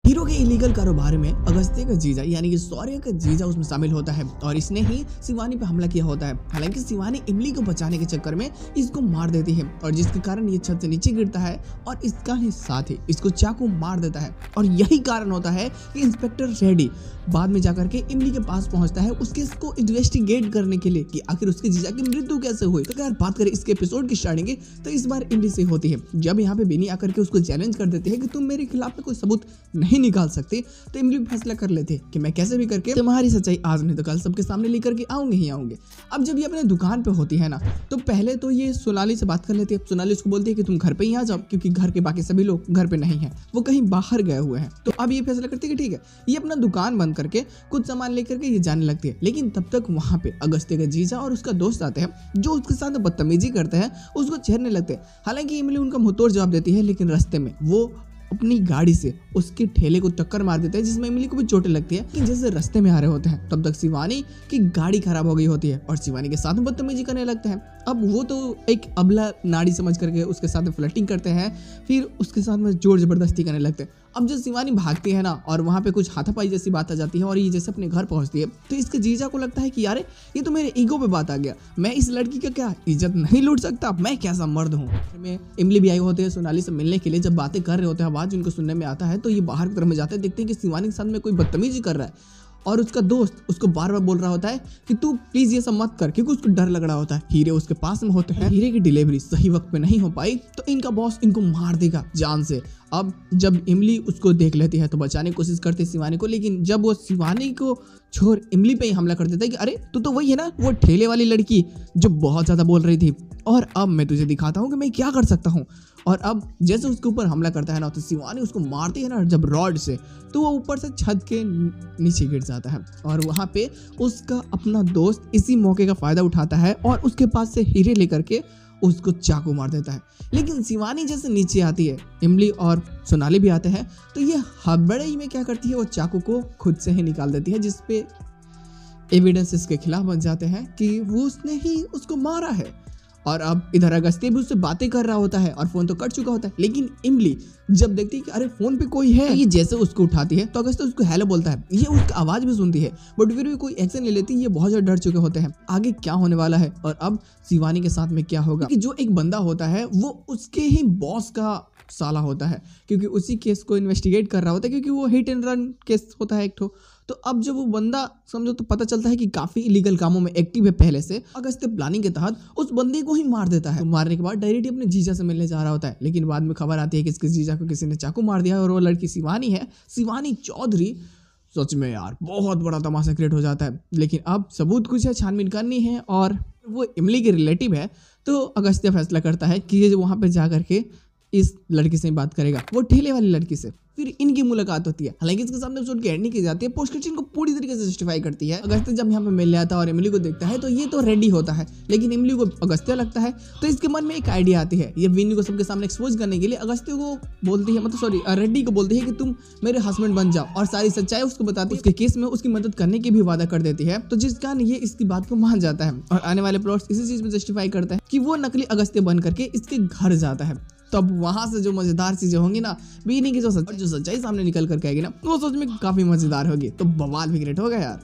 Hero के illegal कारोबार में अगस्त्य का जीजा यानी कि शौर्य का जीजा उसमें शामिल होता है और इसने ही शिवानी पे हमला किया होता है। हालांकि शिवानी इमली को बचाने के चक्कर में इसको मार देती है और जिसके कारण ये छत से नीचे गिरता है और इसका ही साथ ही इसको चाकू मार देता है। और यही कारण होता है कि इंस्पेक्टर रेडी बाद में जाकर के इमली के पास पहुंचता है उस केस को इन्वेस्टिगेट करने के लिए कि आखिर उसके जीजा की मृत्यु कैसे हुई। तो यार बात करें इसके एपिसोड की स्टार्टिंग की, तो इस बार इमली से होती है जब यहाँ पे बेनी आकर के उसको चैलेंज कर देती है कि तुम मेरे खिलाफ में कोई सबूत नहीं निकाल सकते। तो इमली फैसला कर लेते कि मैं कैसे भी करके तुम्हारी सच्चाई आज नहीं तो कल सबके सामने लेकर के आऊंगे ही आऊंगे। अब जब ये अपने दुकान पे होती है ना, तो पहले तो ये सोनाली से बात कर लेती है। सोनाली उसको बोलती है कि तुम घर पे ही आ जाओ क्योंकि घर के बाकी सभी लोग घर पे नहीं है, वो कहीं बाहर गए हुए हैं। तो अब ये फैसला करती है कि ठीक है, ये अपना दुकान बंद करके कुछ सामान लेकर के ये जाने लगती है। लेकिन तब तक वहां पे अगस्त्य का जीजा और उसका दोस्त आते हैं जो उसके साथ बदतमीजी करते हैं, उसको छेड़ने लगते हैं। हालांकि इमली उनका मुंहतोड़ जवाब देती है, लेकिन रास्ते में वो अपनी गाड़ी से उसके ठेले को टक्कर मार देते हैं जिसमें इमली को भी चोटें लगती है। कि जैसे रास्ते में आ रहे होते हैं तब तक शिवानी की गाड़ी खराब हो गई होती है और शिवानी के साथ बदतमीजी करने लगते हैं। अब वो तो एक अबला नाड़ी समझ करके उसके साथ फ्लर्टिंग करते हैं, फिर उसके साथ में जोर जबरदस्ती करने लगते हैं। अब जब शिवानी भागती है ना और वहाँ पे कुछ हाथापाई जैसी बात आ जाती है और ये जैसे अपने घर पहुँचती है, तो इसके जीजा को लगता है कि यार ये तो मेरे ईगो पे बात आ गया, मैं इस लड़की का क्या इज्जत नहीं लूट सकता, मैं कैसा मर्द हूँ। में इमली भी आई होते हैं सोनाली से मिलने के लिए। जब बातें कर रहे होते हैं आवाज उनको सुनने में आता है, तो ये बाहर की तरफ में जाते हैं, देखते हैं कि शिवानी के साथ में कोई बदतमीजी कर रहा है और उसका दोस्त उसको बार बार बोल रहा होता है कि तू प्लीज ये सब मत कर, क्योंकि उसको डर लग रहा होता है। हीरे उसके पास में होते हैं, हीरे की डिलीवरी सही वक्त पे नहीं हो पाई तो इनका बॉस इनको मार देगा जान से। अब जब इमली उसको देख लेती है तो बचाने की कोशिश करती है शिवानी को, लेकिन जब वो शिवानी को छोड़ इमली पे ही हमला कर देता है कि अरे तू तो वही है ना, वो ठेले वाली लड़की जो बहुत ज्यादा बोल रही थी, और अब मैं तुझे दिखाता हूँ कि मैं क्या कर सकता हूँ। और अब जैसे उसके ऊपर हमला करता है ना, तो शिवानी उसको मारती है ना जब रॉड से, तो वो ऊपर से छत के नीचे गिर जाता है। और वहाँ पे उसका अपना दोस्त इसी मौके का फायदा उठाता है और उसके पास से हीरे लेकर के उसको चाकू मार देता है। लेकिन शिवानी जैसे नीचे आती है, इमली और सोनाली भी आते हैं, तो ये हड़बड़ी में क्या करती है, वो चाकू को खुद से ही निकाल देती है, जिसपे एविडेंस इसके खिलाफ बन जाते हैं कि वो उसने ही उसको मारा है। और अब इधर अगस्त्य भी उससे बातें कर रहा होता है और फोन तो कट चुका होता है। लेकिन इमली जब देखती है कि अरे फोन पे कोई है, तो ये जैसे उसको उठाती है तो अगस्त्य उसको हेलो बोलता है, ये उसकी आवाज भी सुनती है बट फिर भी कोई एक्शन ले लेती है। ये बहुत ज्यादा डर चुके होते हैं आगे क्या होने वाला है और अब शिवानी के साथ में क्या होगा। कि जो एक बंदा होता है वो उसके ही बॉस का साला होता है, क्योंकि उसी केस को इन्वेस्टिगेट कर रहा होता है, क्योंकि वो हिट एंड रन केस होता है एक ठो। तो अब जब वो बंदा समझो तो पता चलता है कि काफी इलीगल कामों में एक्टिव है पहले से, अगस्त्य प्लानिंग के तहत उस बंदे को ही मार देता है। तो मारने के बाद डायरेक्ट अपने जीजा से मिलने जा रहा होता है, लेकिन बाद में खबर आती है कि इसके जीजा को किसी ने चाकू मार दिया और वो लड़की शिवानी है, शिवानी चौधरी। सच में यार बहुत बड़ा तमाशा क्रिएट हो जाता है। लेकिन अब सबूत कुछ है, छानबीन करनी है और वो इमली के रिलेटिव है, तो अगस्त्य फैसला करता है कि ये वहां पर जा करके इस लड़की से बात करेगा, वो ठेले वाली लड़की से। फिर इनकी मुलाकात होती है। हालांकि इसके सामने एपिसोड की एंडिंग की जाती है, पोस्ट क्रेडिट को पूरी तरीके से जस्टिफाई करती है। अगस्त्य जब यहाँ पे मिलने आता है और इमली को देखता है तो ये तो रेडी होता है, लेकिन इमली को अगस्त्य लगता है। तो इसके मन में एक आइडिया आती है, ये विनी को सबके सामने एक्सपोज करने के लिए अगस्त्य को बोलती है, मतलब सॉरी रेड्डी को बोलती है कि तुम मेरे हस्बैंड बन जाओ, और सारी सच्चाई उसको बताती है। उसके केस में उसकी मदद करने की भी वादा कर देती है, तो जिस कारण ये इसकी बात को मान जाता है और आने वाले प्लॉट्स इसी चीज में जस्टिफाई करता है कि वो नकली अगस्त्य बन करके इसके घर जाता है। तो अब वहां से जो मजेदार चीजें होंगी ना, बीनी की जो सच्चाई सामने निकल करके आएगी ना, वो सच में काफी मजेदार होगी। तो बवाल भी ग्रेट होगा यार।